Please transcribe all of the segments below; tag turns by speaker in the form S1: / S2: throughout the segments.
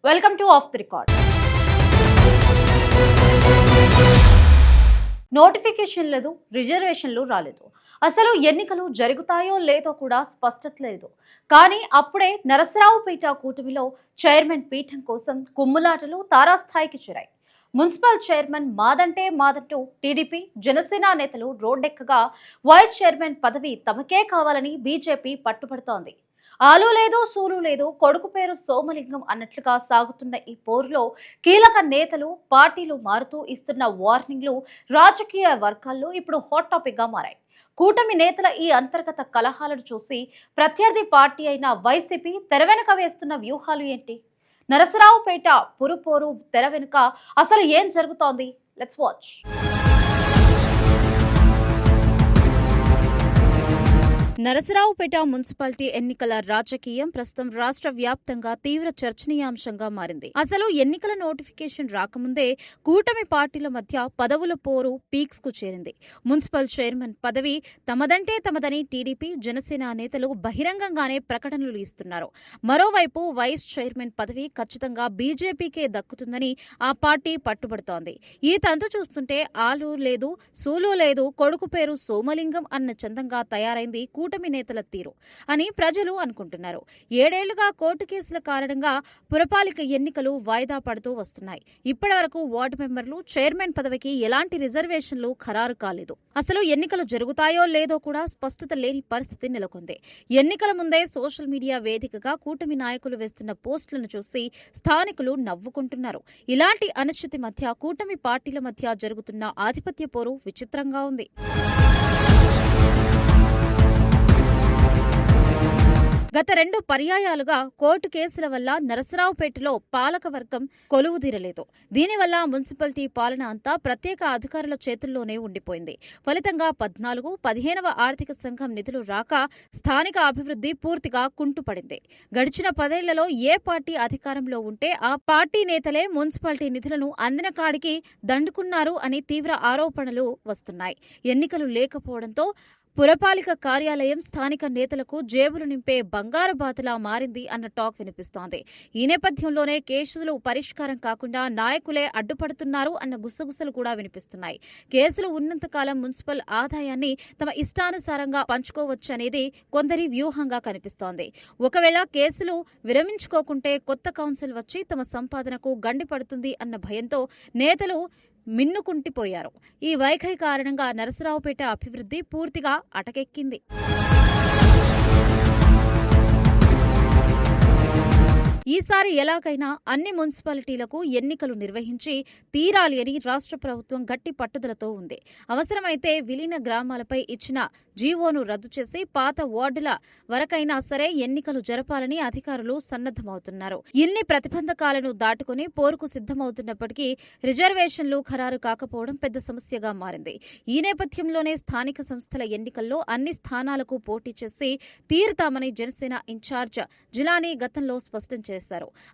S1: Welcome to of the record. Notification లేదు, రిజర్వేషన్లు రాలేదు. అసలు ఎన్నికలు జరుగుతాయో లేదో కూడా స్పష్టత లేదు. కానీ అప్పుడే నరసరావుపేట కూటమిలో చైర్మన్ పీఠం కోసం కుమ్ములాటలు తారాస్థాయికి చేరాయి. మున్సిపల్ చైర్మన్ మాదంటే మాదంటూ టీడీపీ, జనసేన నేతలు రోడ్డెక్కగా వైస్ చైర్మన్ పదవి తమకే కావాలని బీజేపీ పట్టుబడుతోంది. ఆలు లేదు, సూలు లేదు, కొడుకు పేరు సోమలింగం అన్నట్లుగా సాగుతున్న ఈ పోరులో కీలక నేతలు, పార్టీలు మారుతూ ఇస్తున్న వార్నింగ్లు రాజకీయ వర్గాల్లో ఇప్పుడు హాట్ టాపిక్ గా మారాయి. కూటమి నేతల ఈ అంతర్గత కలహాలను చూసి ప్రత్యర్థి పార్టీ అయిన వైసీపీ తెర వెనుక వేస్తున్న వ్యూహాలు ఏంటి? నరసరావుపేట పురుపోరు తెర వెనుక అసలు ఏం జరుగుతోంది? Let's watch. నరసరావుపేట మున్సిపాలిటీ ఎన్నికల రాజకీయం ప్రస్తుతం రాష్ట్ర వ్యాప్తంగా తీవ్ర చర్చనీయాంశంగా మారింది. అసలు ఎన్నికల నోటిఫికేషన్ రాకముందే కూటమి పార్టీల మధ్య పదవుల పోరు పీక్స్ కు చేరింది. మున్సిపల్ చైర్మన్ పదవి తమదంటే తమదని టీడీపీ, జనసేన నేతలు బహిరంగంగానే ప్రకటనలు ఇస్తున్నారు. మరోవైపు వైస్ చైర్మన్ పదవి ఖచ్చితంగా బీజేపీకే దక్కుతుందని ఆ పార్టీ పట్టుబడుతోంది. ఈ తంతు చూస్తుంటే ఆలు లేదు, సూలు లేదు, కొడుకు పేరు సోమలింగం అన్న చందంగా తయారైంది కూటమి నేతల తీరు అని ప్రజలు అనుకుంటున్నారు. 7 ఏళ్లుగా కోర్టు కేసుల కారణంగా పురపాలిక ఎన్నికలు వాయిదా పడుతూ వస్తున్నాయి. ఇప్పటి వరకు వార్డు మెంబర్లు, చైర్మన్ పదవికి ఎలాంటి రిజర్వేషన్లు ఖరారు కాలేదు. అసలు ఎన్నికలు జరుగుతాయో లేదో కూడా స్పష్టత లేని పరిస్థితి నెలకొంది. ఎన్నికల ముందే సోషల్ మీడియా వేదికగా కూటమి నాయకులు వేస్తున్న పోస్టులను చూసి స్థానికులు నవ్వుకుంటున్నారు. ఇలాంటి అనిశ్చితి మధ్య కూటమి పార్టీల మధ్య జరుగుతున్న ఆధిపత్య పోరు విచిత్రంగా ఉంది. గత 2 పర్యాయాలుగా కోర్టు కేసుల వల్ల నరసరావుపేటలో పాలకవర్గం కొలువుదీరలేదు. దీనివల్ల మున్సిపాలిటీ పాలన అంతా ప్రత్యేక అధికారుల చేతుల్లోనే ఉండిపోయింది. ఫలితంగా 14, 15వ ఆర్థిక సంఘం నిధులు రాక స్థానిక అభివృద్ధి పూర్తిగా కుంటుపడింది. గడిచిన 10 ఏళ్లలో ఏ పార్టీ అధికారంలో ఉంటే ఆ పార్టీ నేతలే మున్సిపాలిటీ నిధులను అందిన కాడికి దండుకున్నారు అని తీవ్ర ఆరోపణలు వస్తున్నాయి. ఎన్నికలు లేకపోవడంతో పురపాలిక కార్యాలయం స్థానిక నేతలకు జేబులు నింపే బంగారు బాతులా మారింది అన్న టాక్ వినిపిస్తోంది. ఈ నేపథ్యంలోనే కేసులు పరిష్కారం కాకుండా నాయకులే అడ్డుపడుతున్నారు అన్న గుసగుసలు కూడా వినిపిస్తున్నాయి. కేసులు ఉన్నంతకాలం మున్సిపల్ ఆదాయాన్ని తమ ఇష్టానుసారంగా పంచుకోవచ్చనేది కొందరి వ్యూహంగా కనిపిస్తోంది. ఒకవేళ కేసులు విరమించుకోకుంటే కొత్త కౌన్సిల్ వచ్చి తమ సంపాదనకు గండి పడుతుంది అన్న భయంతో నేతలు మిన్నుకుంటిపోయారు. ఈ వైఖరి కారణంగా నరసరావుపేట అభివృద్ధి పూర్తిగా అటకెక్కింది. ఈసారి ఎలాగైనా అన్ని మున్సిపాలిటీలకు ఎన్నికలు నిర్వహించి తీరాలి అని రాష్ట్ర ప్రభుత్వం గట్టి పట్టుదలతో ఉంది. అవసరమైతే విలీన గ్రామాలపై ఇచ్చిన జీవోను రద్దు చేసి పాత వార్డుల వరకైనా సరే ఎన్నికలు జరపాలని అధికారులు సన్నద్దమవుతున్నారు. ఇన్ని ప్రతిబంధకాలను దాటుకుని పోరుకు సిద్ధమవుతున్నప్పటికీ రిజర్వేషన్లు ఖరారు కాకపోవడం పెద్ద సమస్యగా మారింది. ఈ నేపథ్యంలోనే స్థానిక సంస్థల ఎన్నికల్లో అన్ని స్థానాలకు పోటీ చేసి తీరుతామని జనసేన ఇన్ఛార్జ్ జిలానీ గతంలో స్పష్టం చేశారు.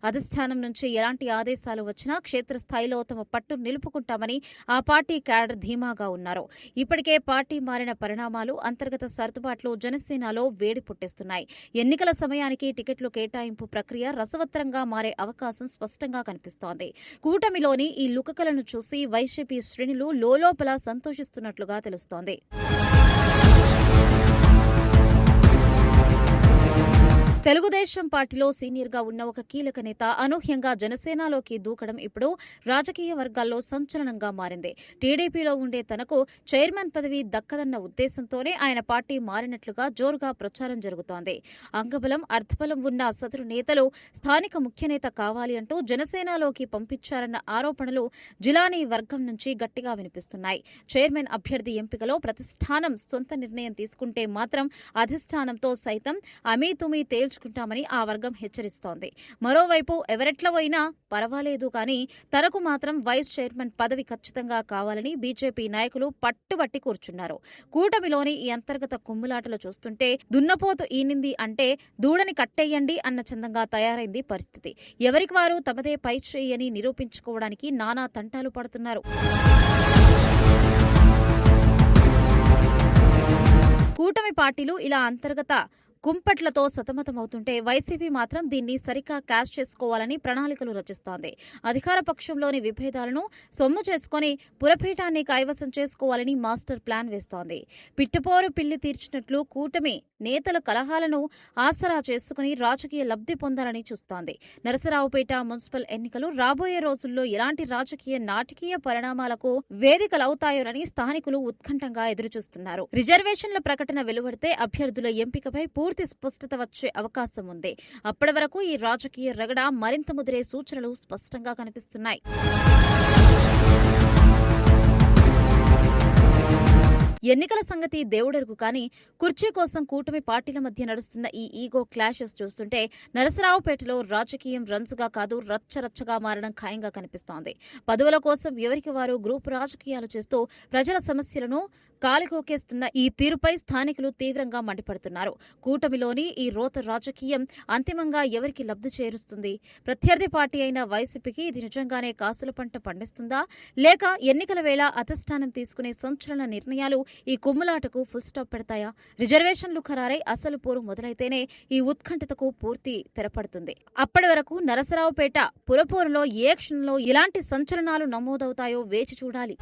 S1: అధిష్టానం నుంచి ఎలాంటి ఆదేశాలు వచ్చినా క్షేత్రస్థాయిలో తమ పట్టు నిలుపుకుంటామని ఆ పార్టీ క్యాడర్ ధీమాగా ఉన్నారు. ఇప్పటికే పార్టీ మారిన పరిణామాలు, అంతర్గత సర్దుబాట్లు జనసేనలో వేడి పుట్టిస్తున్నాయి. ఎన్నికల సమయానికి టికెట్లు కేటాయింపు ప్రక్రియ రసవత్తరంగా మారే అవకాశం స్పష్టంగా కనిపిస్తోంది. కూటమిలోని ఈ లుకకలను చూసి వైసీపీ శ్రేణులు లోలోపల సంతోషిస్తున్నట్లుగా తెలుస్తోంది. తెలుగుదేశం పార్టీలో సీనియర్గా ఉన్న ఒక కీలక నేత అనూహ్యంగా జనసేనలోకి దూకడం ఇప్పుడు రాజకీయ వర్గాల్లో సంచలనంగా మారింది. టీడీపీలో ఉండే తనకు చైర్మన్ పదవి దక్కదన్న ఉద్దేశంతోనే ఆయన పార్టీ మారినట్లుగా జోరుగా ప్రచారం జరుగుతోంది. అంగబలం, అర్థబలం ఉన్న సదరు నేతలు స్థానిక ముఖ్యనేత కావాలి అంటూ జనసేనలోకి పంపించారన్న ఆరోపణలు జిలానీ వర్గం నుంచి గట్టిగా వినిపిస్తున్నాయి. చైర్మన్ అభ్యర్థి ఎంపికలో ప్రతిష్టానం సొంత నిర్ణయం తీసుకుంటే మాత్రం అధిష్టానంతో సైతం అమీతుమీ తేల్చుకుంటామని ఆ వర్గం హెచ్చరిస్తోంది. మరోవైపు ఎవరెట్లా పోయినా పర్వాలేదు కానీ తనకు మాత్రం వైస్ చైర్మన్ పదవి ఖచ్చితంగా కావాలని బీజేపీ నాయకులు పట్టుబట్టి కూర్చున్నారు. కూటమిలోని ఈ అంతర్గత కుమ్ములాటలు చూస్తుంటే దున్నపోతు ఈనింది అంటే దూడని కట్టేయండి అన్న చందంగా తయారైంది పరిస్థితి. ఎవరికి వారు తమదే పై చేయని నిరూపించుకోవడానికి నానా తంటాలు పడుతున్నారు. కూటమి పార్టీలు ఇలా అంతర్గత కుంపట్లతో సతమతమవుతుంటే వైసీపీ మాత్రం దీన్ని సరిగ్గా క్యాష్ చేసుకోవాలని ప్రణాళికలు రచిస్తోంది. అధికార పక్షంలోని విభేదాలను సొమ్ము చేసుకుని పురపీఠాన్ని కైవసం చేసుకోవాలని మాస్టర్ ప్లాన్ వేస్తోంది. పిట్టపోరు పిల్లి తీర్చినట్లు కూటమి నేతల కలహాలను ఆసరా చేసుకుని రాజకీయ లబ్ధి పొందాలని చూస్తోంది. నరసరావుపేట మున్సిపల్ ఎన్నికలు రాబోయే రోజుల్లో ఎలాంటి రాజకీయ నాటకీయ పరిణామాలకు వేదికలవుతాయోనని స్థానికులు ఉత్కంఠంగా ఎదురుచూస్తున్నారు. రిజర్వేషన్ల ప్రకటన వెలువడితే అభ్యర్థుల ఎంపికపై పూర్తి స్పష్టత వచ్చే అవకాశం ఉంది. అప్పటి వరకు ఈ రాజకీయ రగడ మరింత ముదిరే సూచనలు స్పష్టంగా కనిపిస్తున్నాయి. ఎన్నికల సంగతి దేవుడెరుగు కానీ కుర్చీ కోసం కూటమి పార్టీల మధ్య నడుస్తున్న ఈ ఈగో క్లాషెస్ చూస్తుంటే నరసరావుపేటలో రాజకీయం రంజుగా కాదు రచ్చరచ్చగా మారడం ఖాయంగా కనిపిస్తోంది. పదవుల కోసం ఎవరికి వారు గ్రూప్ రాజకీయాలు చేస్తూ ప్రజల సమస్యలను కాలికోకేస్తున్న ఈ తీరుపై స్థానికులు తీవ్రంగా మండిపడుతున్నారు. కూటమిలోని ఈ రోత రాజకీయం అంతిమంగా ఎవరికి లబ్ధి చేరుస్తుంది? ప్రత్యర్థి పార్టీ అయిన వైసీపీకి ఇది నిజంగానే కాసుల పంట పండిస్తుందా, లేక ఎన్నికల వేళ అధిష్టానం తీసుకునే సంచలన నిర్ణయాలు ఈ కుమ్ములాటకు ఫుల్ స్టాప్ పెడతాయా? రిజర్వేషన్లు ఖరారై అసలు పోరు మొదలైతేనే ఈ ఉత్కంఠతకు పూర్తి తెరపడుతుంది. అప్పటి వరకు నరసరావుపేట పురపోరులో ఏ క్షణంలో ఇలాంటి సంచలనాలు నమోదవుతాయో వేచి చూడాలి.